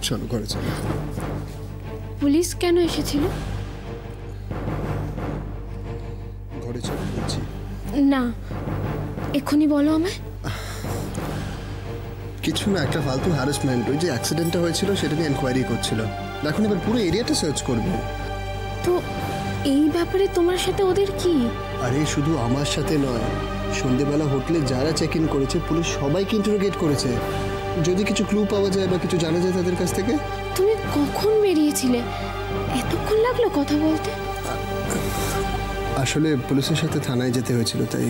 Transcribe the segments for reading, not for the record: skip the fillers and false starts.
চলো ঘরে চলো। পুলিশ কেন এসেছিল? ঘরে চলো বলছি। না, এক্ষুনি বলো আমায়। কিছু না, একটা ফালতু হ্যারাসমেন্ট। ওই যে অ্যাক্সিডেন্টটা হয়েছিল সেটা নিয়ে এনকোয়ারি করছিল। এখন এবার পুরো এরিয়াটা সার্চ করবে। তো এই ব্যাপারে তোমার সাথে ওদের কি? আরে শুধু আমার সাথে নয়, সন্ধ্যেবেলা হোটেলে যারা চেক ইন করেছে পুলিশ সবাইকে ইন্টারোগেট করেছে। যদি কিছু ক্লু পাওয়া যায় বা কিছু জানা যায় তাদের কাছ থেকে। তুমি কখন বেরিয়েছিলে? এতক্ষণ লাগলো কথা বলতে? আসলে পুলিশের সাথে থানায় যেতে হয়েছিল তাই।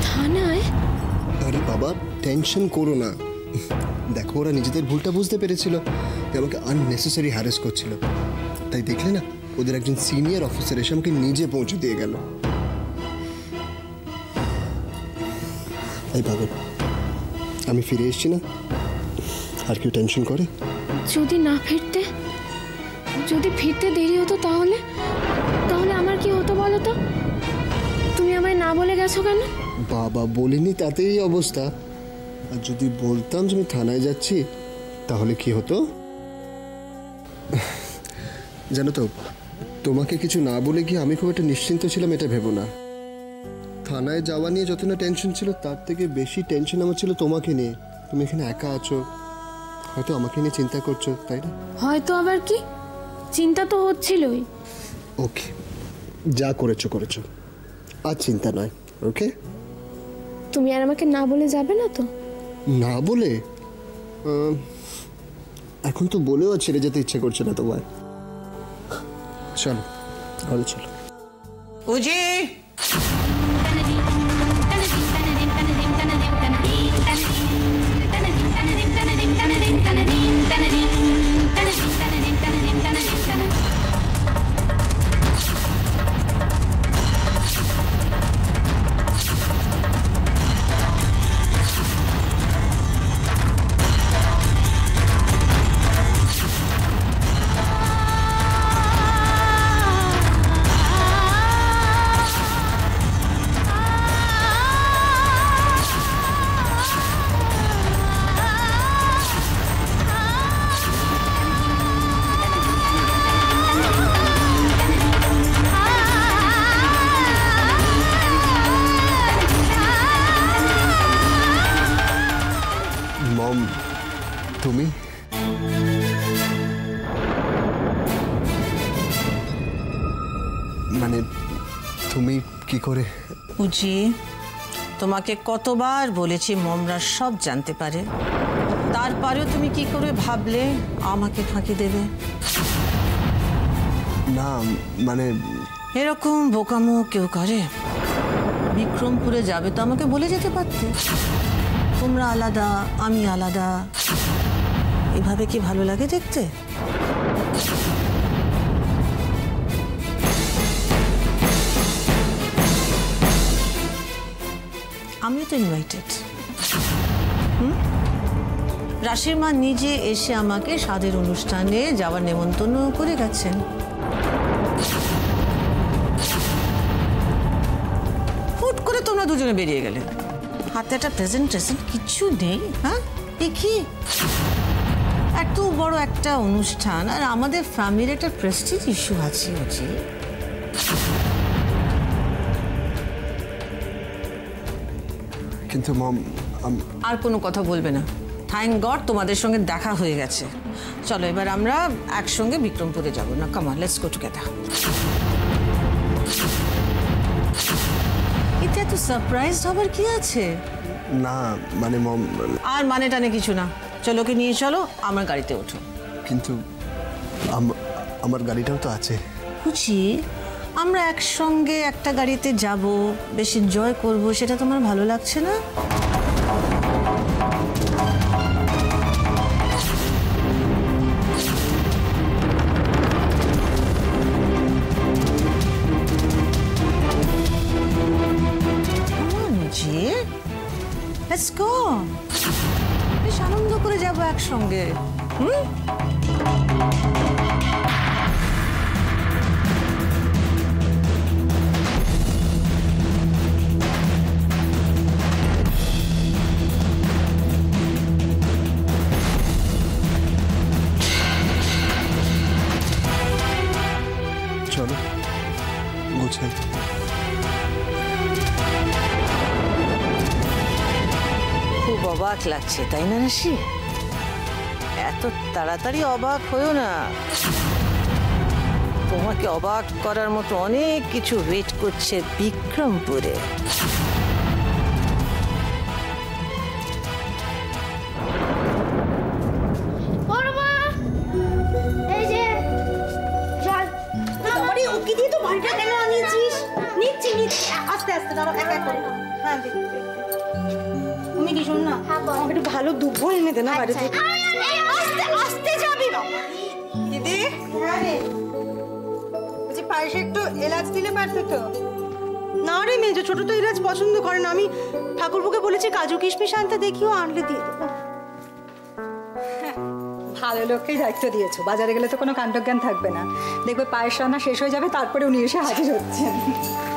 থানায়? আরে বাবা টেনশন করো না, দেখো ওরা নিজেদের ভুলটা বুঝতে পেরেছিল, আমাকে আননেসেসারি হ্যারাস করছিল। তাই দেখলে না, ওদের একজন সিনিয়র অফিসার এসে আমাকে নিজে পৌঁছে দিয়ে গেল। এই পাগল, আমি ফিরে এসেছি না, আর কেউ টেনশন করে? যদি না ফিরতে, যদি ফিরতে দেরি হতো তাহলে তাহলে আমার কি হতো বলো তো? তুমি আমায় না বলে গেছো কেন? বাবা বলিনি তাতেই অবস্থা। আর যদি বলতাম যে আমি থানায় যাচ্ছি তাহলে কি হতো জানো তো, তোমাকে কিছু না বলে গিয়ে আমি খুব একটা নিশ্চিন্ত ছিলাম এটা ভেবো না। থানায় যাওয়া নিয়ে যত না টেনশন ছিল তার থেকে বেশি টেনশন আমার ছিল তোমাকে নিয়ে। তুমি এখানে একা আছো, হয়তো আমাকে নিয়ে চিন্তা করছো, তাই না? হয়তো আবার কি, চিন্তা তো হচ্ছিলই। ওকে, যা করেছো করেছো, আর চিন্তা নয়। ওকে, তুমি আর আমাকে না বলে যাবে না তো? না বলে? এখন তো বলেও ছেড়ে যেতে ইচ্ছে করছে না তোমার। চলো ঘরে চলো। উজি মম, তুমি? মানে তুমি কি করে? উজি, তোমাকে কতবার বলেছি মমরা সব জানতে পারে, তারপরেও তুমি কি করে ভাবলে আমাকে ফাঁকি দেবে? না মানে এরকম বোকামো কেউ করে? বিক্রমপুরে যাবে তো আমাকে বলে যেতে পারতে, তোমরা আলাদা আমি আলাদা। এভাবে কি ভালো লাগে দেখতে? আমিও তো ইনভাইটেড। রাশির মা নিজে এসে আমাকে স্বাদের অনুষ্ঠানে যাওয়ার নেমন্তন্ন করে গেছেন। হুট করে তোমরা দুজনে বেরিয়ে গেলে, হাতে একটা প্রেজেন্টেশন কিছু নেই। হ্যাঁ, কি এত বড় একটা অনুষ্ঠান, আর আমাদের ফ্যামিলির একটা প্রেস্টিজ ইস্যু আছে। কিন্তু মম, আর কোনো কথা বলবে না। থ্যাংক গড তোমাদের সঙ্গে দেখা হয়ে গেছে। চলো এবার আমরা একসঙ্গে বিক্রমপুরে যাবো না? Come on, let's go together. এতে এত সারপ্রাইজ হবার কি আছে? না মানে মম। আর মানে টানে কিছু না, চলো ওকে নিয়ে চলো, আমার গাড়িতে ওঠো। কিন্তু আমার গাড়িটাও তো আছে। বুঝি, আমরা একসঙ্গে একটা গাড়িতে যাব, বেশ এনজয় করবো, সেটা তোমার ভালো লাগছে না? Let's go. বেশ আনন্দ করে যাবো একসঙ্গে। লাগছে, তাই না রাশি? এত তাড়াতাড়ি অবাক হয়েও না, তোমাকে অবাক করার মতো অনেক কিছু ওয়েট করছে বিক্রমপুরে। তুমি কি শোন না, আমাকে একটু ভালো দুব্বো এনে দে না বাইরে থেকে। আস্তে আস্তে যাবি বাবা। দিদি, হ্যাঁ রে, বলছি পায়েসে একটু এলাচ দিলে পারতো তো। না রে মেজো, ছোট তো এলাচ পছন্দ করে না। আমি ঠাকুরপুকে বলেছি কাজু কিশমিশ আনতে, দেখিও আনলে দিয়ে দেবো। ভালো লোককেই দায়িত্ব দিয়েছো, বাজারে গেলে তো কোনো কাণ্ডজ্ঞান থাকবে না। দেখবে পায়েস রান্না শেষ হয়ে যাবে, তারপরে উনি এসে হাজির হচ্ছেন।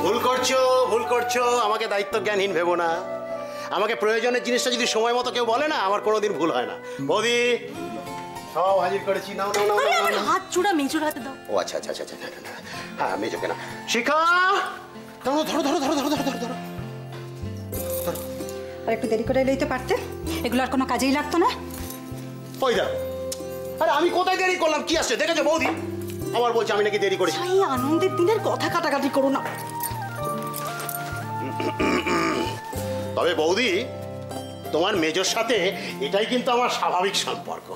ভুল করছো, আমাকে দায়িত্ব জ্ঞানহীন ভেবো না। আমাকে প্রয়োজনের জিনিসটা যদি সময় মতো কেউ বলে না, আমার কোনোদিন ভুল হয় না। বৌদি, সব হাজির করেছি, নাও নাও নাও নাও, নাও। হাত চূড়া মেজোর হাতে দাও। ও আচ্ছা আচ্ছা আচ্ছা আচ্ছা, হ্যাঁ মেজোকে না। শিখা, ধরো ধরো ধরো ধরো ধরো ধরো ধরো। আর একটু দেরি করে এলেই তো পারতে, এগুলো আর কোনো কাজেই লাগতো না। ওই দাও, আরে আমি কোথায় দেরি করলাম, কি আসছে দেখেছো বৌদি? আবার বলছে আমি নাকি দেরি করেছি। এই আনন্দের দিনের কথা কাটাকাটি করো না। তবে বৌদি, তোমার মেজোর সাথে এটাই কিন্তু আমার স্বাভাবিক সম্পর্ক।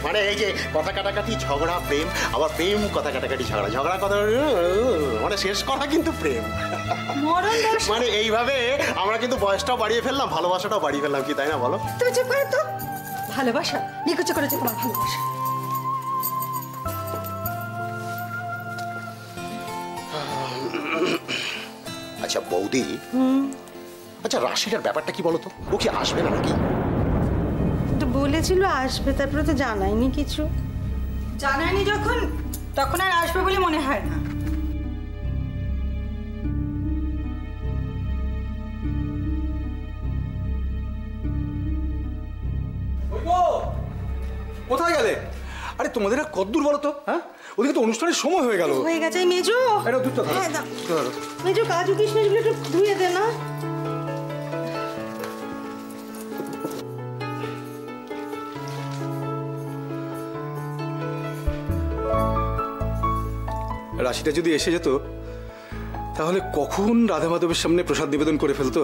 মানে এই যে কথা কাটাকাটি, ঝগড়া, প্রেম, আবার প্রেম, কথা কাটাকাটি, ঝগড়া, ঝগড়া, কথা, মানে শেষ করা কিন্তু প্রেম। মানে এইভাবে আমরা কিন্তু বয়সটাও বাড়িয়ে ফেললাম, ভালোবাসাটাও বাড়িয়ে ফেললাম, কি তাই না বলো? তুমি চুপ করে তো। ভালোবাসা নিকুচি করেছে তোমার ভালোবাসা। আচ্ছা বৌদি, আচ্ছা রাশিটার ব্যাপারটা কি বলো তো? ও কি আসবে না নাকি? তো বলেছিল আসবে, তারপরে তো জানায়নি কিছু। জানায়নি যখন, তখন আর আসবে বলে মনে হয় না। কোথায় গেলে? আরে তোমাদের আর কতদূর বলো তো? হ্যাঁ, ওদিকে তো অনুষ্ঠানের সময় হয়ে গেল। হয়ে গেছে মেজো। এটা দুধটা ধরো। হ্যাঁ দাও। মেজো, কাজু কিশমিশগুলো একটু ধুয়ে দে না। রাশিটা যদি এসে যেত, তাহলে কখন রাধা মাধবের সামনে প্রসাদ নিবেদন করে ফেলতো।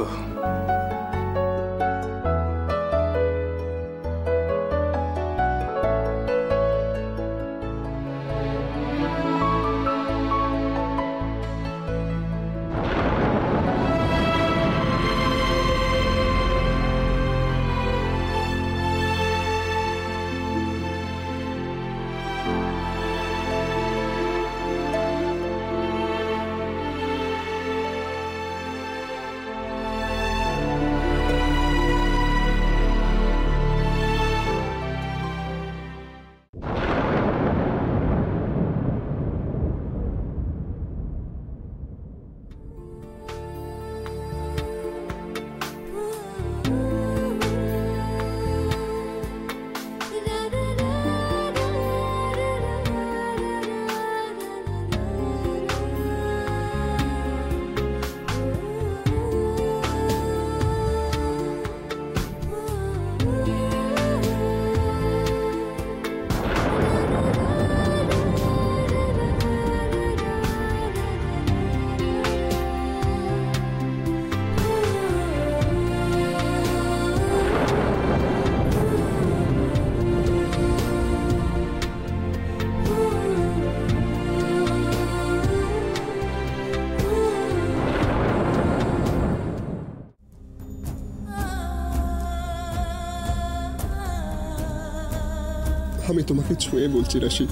আমি তোমাকে ছুঁয়ে বলছি রাশি,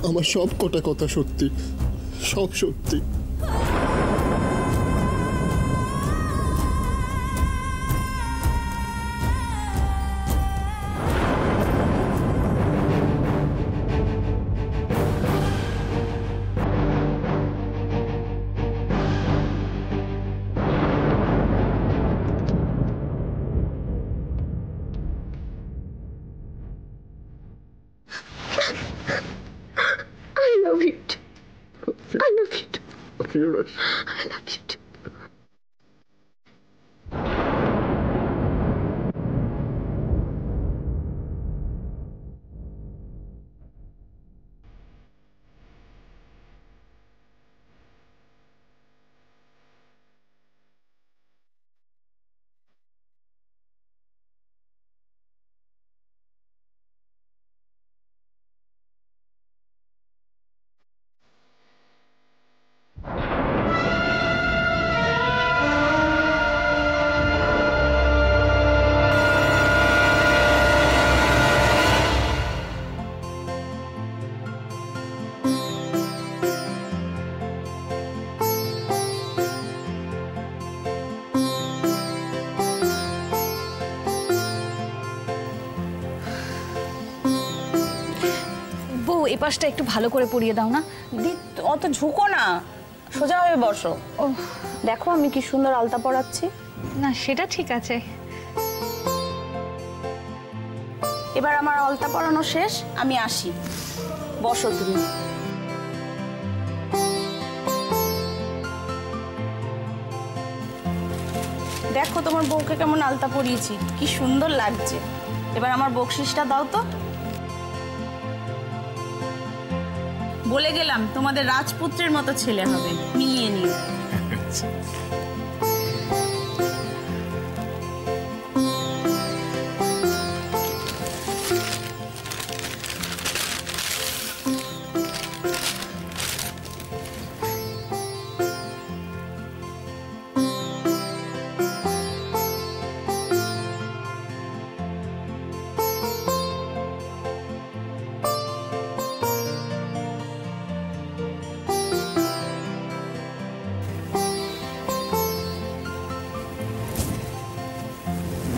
আমার সব কটা কথা সত্যি, সব সত্যি। I love you too. I love you too. I love you too. এ পাশটা একটু ভালো করে পরিয়ে দাও না। দি অত ঝুঁকো না, সোজা হয়ে বসো। ও দেখো আমি কি সুন্দর আলতা পরাচ্ছি। না, সেটা ঠিক আছে। এবার আমার আলতা পরানো শেষ, আমি আসি। বসো তুমি। দেখো তোমার বউকে কেমন আলতা পরিয়েছি, কি সুন্দর লাগছে। এবার আমার বকশিসটা দাও তো। বলে গেলাম তোমাদের রাজপুত্রের মতো ছেলে হবে, মিলিয়ে নিও।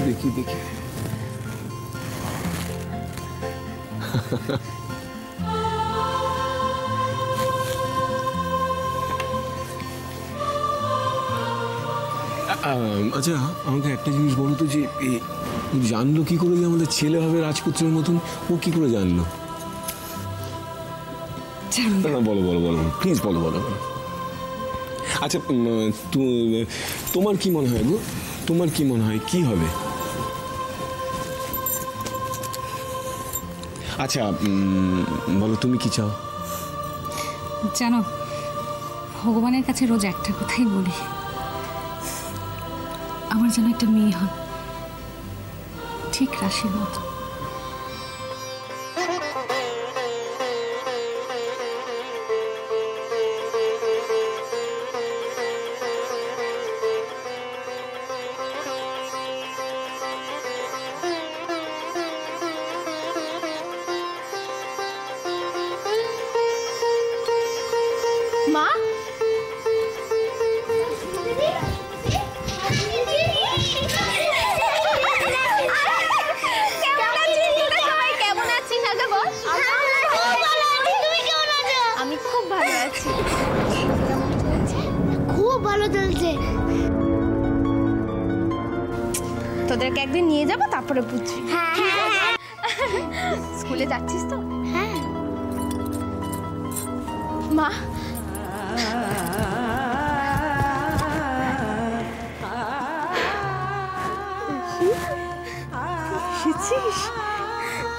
দেখি দেখি। আচ্ছা আমাকে একটা জিনিস বলো তো, যে জানলো কি করে যে আমাদের ছেলে হবে রাজপুত্রের মতন? ও কি করে জানলো? না বলো বলো বলো প্লিজ, বলো বলো বলো। আচ্ছা তোমার কি মনে হয় গো, তোমার কি মনে হয় কি হবে? আচ্ছা বলো তুমি কি চাও? জানো, ভগবানের কাছে রোজ একটা কথাই বলি, আমার যেন একটা মেয়ে হয়, ঠিক রাশির মতো। মা, আমি খুব ভালো আছি। খুব ভালো চলছে। তোদেরকে একদিন নিয়ে যাবো, তারপরে বুঝবি। হ্যাঁ স্কুলে যাচ্ছিস তো? হ্যাঁ। মা,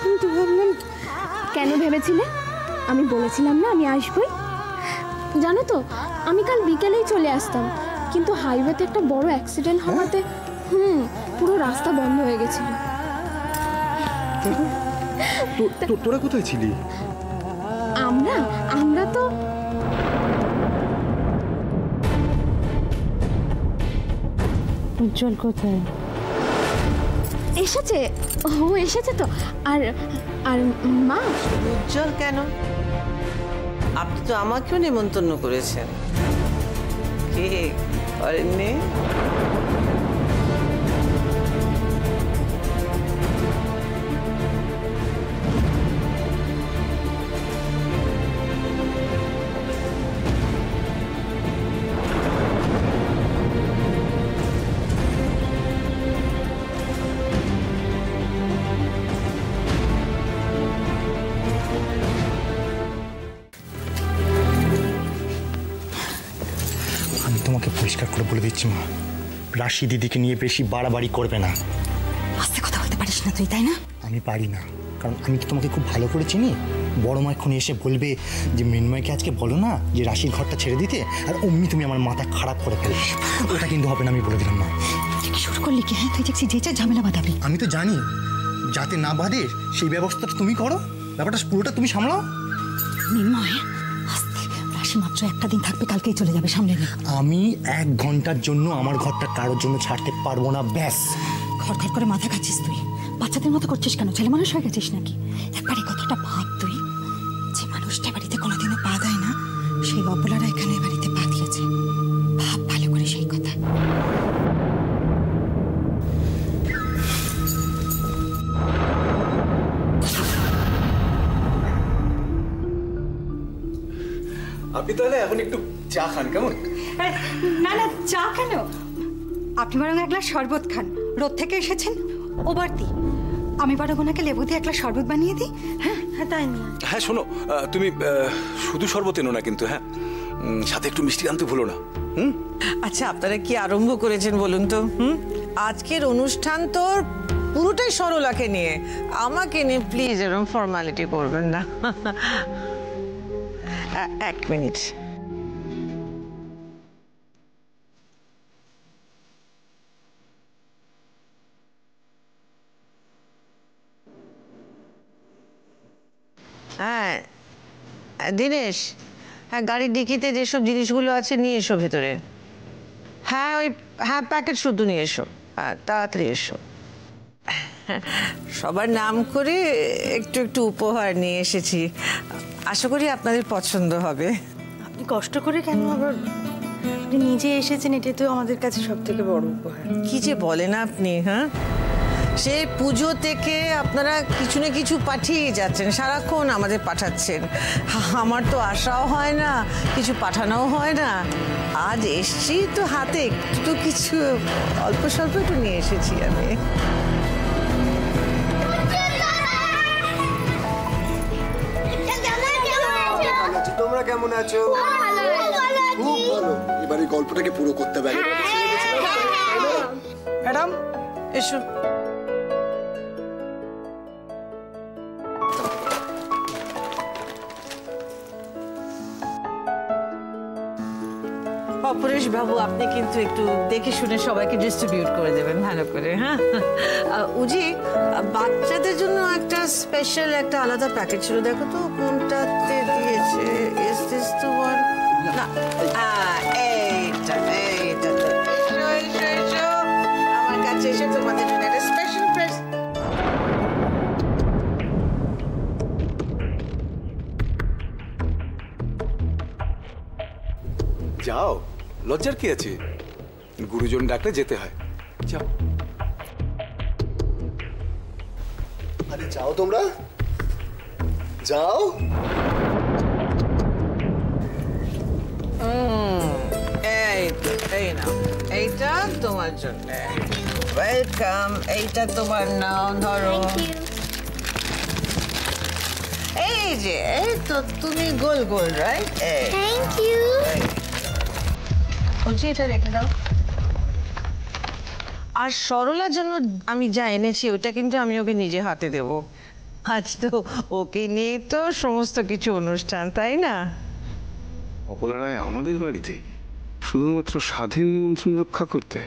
কিন্তু ভাবলাম, কেন ভেবেছিলে? আমি বলেছিলাম না আমি আসবই। জানো তো, আমি কাল বিকেলেই চলে আসতাম, কিন্তু হাইওয়েতে একটা বড় অ্যাক্সিডেন্ট হওয়াতে পুরো রাস্তা বন্ধ হয়ে গেছিল। তোরা কোথায় ছিলি? আমরা তো উজ্জ্বল কোথায়? এসেছে, ও এসেছে তো। আর আর মা, উজ্জ্বল কেন? আপনি তো আমাকেও নিমন্ত্রণ করেছেন। কে করেননি? আমি তোমাকে পরিষ্কার করে বলে দিচ্ছি মা, রাশি দিদিকে নিয়ে বেশি বাড়াবাড়ি করবে না। আস্তে কথা বলতে পারিস না তুই, তাই না? আমি পারি না, কারণ আমি তো তোমাকে খুব ভালো করে চিনি। বড় মা এক্ষুনি এসে বলবে যে মৃন্ময়কে আজকে বলো না যে রাশির ঘরটা ছেড়ে দিতে, আর অমনি তুমি আমার মাথা খারাপ করে ফেলবে। ওটা কিন্তু হবে না, আমি বলে দিলাম মা। তুই কি শুরু করলি কি? হ্যাঁ, তুই দেখছি যে যা ঝামেলা বাঁধাবি। আমি তো জানি, যাতে না বাঁধে সেই ব্যবস্থাটা তুমি করো, ব্যাপারটা পুরোটা তুমি সামলাও। মৃন্ময়, আস্তে। রাশি মাত্র একটা দিন থাকবে, কালকেই চলে যাবে, সামলে নে। আমি 1 ঘন্টার জন্য আমার ঘরটা কারোর জন্য ছাড়তে পারবো না, ব্যাস। ঘর ঘর করে মাথা খাচ্ছিস তুই, বাচ্চাদের মতো করছিস কেন? ছেলে মানুষ হয়ে গেছিস নাকি? একবার এই কথাটা ভাব তুই, যে মানুষটা বাড়িতে কোনোদিনও পা দেয় না, সেই অবলারা এখানে বাড়িতে পা দিয়েছে। ভাব ভালো করে সেই কথা। আপনি তাহলে এখন একটু চা খান, কেমন? না না, চা কেন? আপনি বরং এক গ্লাস শরবত খান, রোদ থেকে এসেছেন। ও বাড়তি, আমি বরং ওনাকে লেবু দিয়ে এক গ্লাস শরবত বানিয়ে দিই। হ্যাঁ হ্যাঁ, তাই না? হ্যাঁ শোনো, তুমি শুধু শরবত এনো না কিন্তু, হ্যাঁ সাথে একটু মিষ্টি আনতে ভুলো না। আচ্ছা, আপনারা কি আরম্ভ করেছেন বলুন তো? আজকের অনুষ্ঠান তো পুরোটাই সরলাকে নিয়ে, আমাকে নিয়ে প্লিজ এরকম ফর্মালিটি করবেন না। এক মিনিট। হ্যাঁ দিনেশ, হ্যাঁ গাড়ির ডিকিতে যেসব জিনিসগুলো আছে নিয়ে এসো ভেতরে। হ্যাঁ ওই হ্যাঁ প্যাকেট শুদ্ধ নিয়ে এসো, হ্যাঁ তাড়াতাড়ি এসো। সবার নাম করে একটু একটু উপহার নিয়ে এসেছি, আশা করি আপনাদের পছন্দ হবে। আপনি কষ্ট করে কেন আবার? আপনি নিজে এসেছেন, এটাই তো আমাদের কাছে সব থেকে বড় উপহার। কি যে বলেন আপনি, হ্যাঁ সে পুজো থেকে আপনারা কিছু না কিছু পাঠিয়ে যাচ্ছেন, সারাক্ষণ আমাদের পাঠাচ্ছেন। আমার তো আশাও হয় না, কিছু পাঠানোও হয় না। আজ এসছি তো হাতে একটু তো কিছু অল্প স্বল্প একটু নিয়ে এসেছি আমি। তোমরা কেমন আছো? খুব ভালো। এবারে গল্পটাকে পুরো করতে হবে। ম্যাডাম এসো। অপরেশ বাবু, আপনি কিন্তু একটু দেখে শুনে সবাইকে ডিস্ট্রিবিউট করে দেবেন ভালো করে। হ্যাঁ উজি, বাচ্চাদের জন্য একটা স্পেশাল একটা আলাদা প্যাকেট ছিল, দেখো তো কোনটাতে দিয়েছে। Is this the one? না, এইটা এইটা। এসো এসো এসো আমার কাছে এসে তোমাদের জন্য একটা স্পেশাল প্রেস। যাও, লজ্জার কি আছে? গুরুজন ডাকলে যেতে হয়, যাও। আরে যাও তোমরা, যাও। এই নাও, এইটা তোমার জন্য। ওয়েলকাম। এইটা তোমার নাও, ধরো। এই যে, এই তো তুমি গোল গোল, রাইট? Thank you. বলছি এটা রেখে দাও। আর সরলার জন্য আমি যা এনেছি ওটা কিন্তু আমি ওকে নিজে হাতে দেব। আজ তো ওকে নিয়ে তো সমস্ত কিছু অনুষ্ঠান, তাই না? অপলারায় আমাদের বাড়িতে শুধুমাত্র স্বাধীন মন্ত্রণ রক্ষা করতে?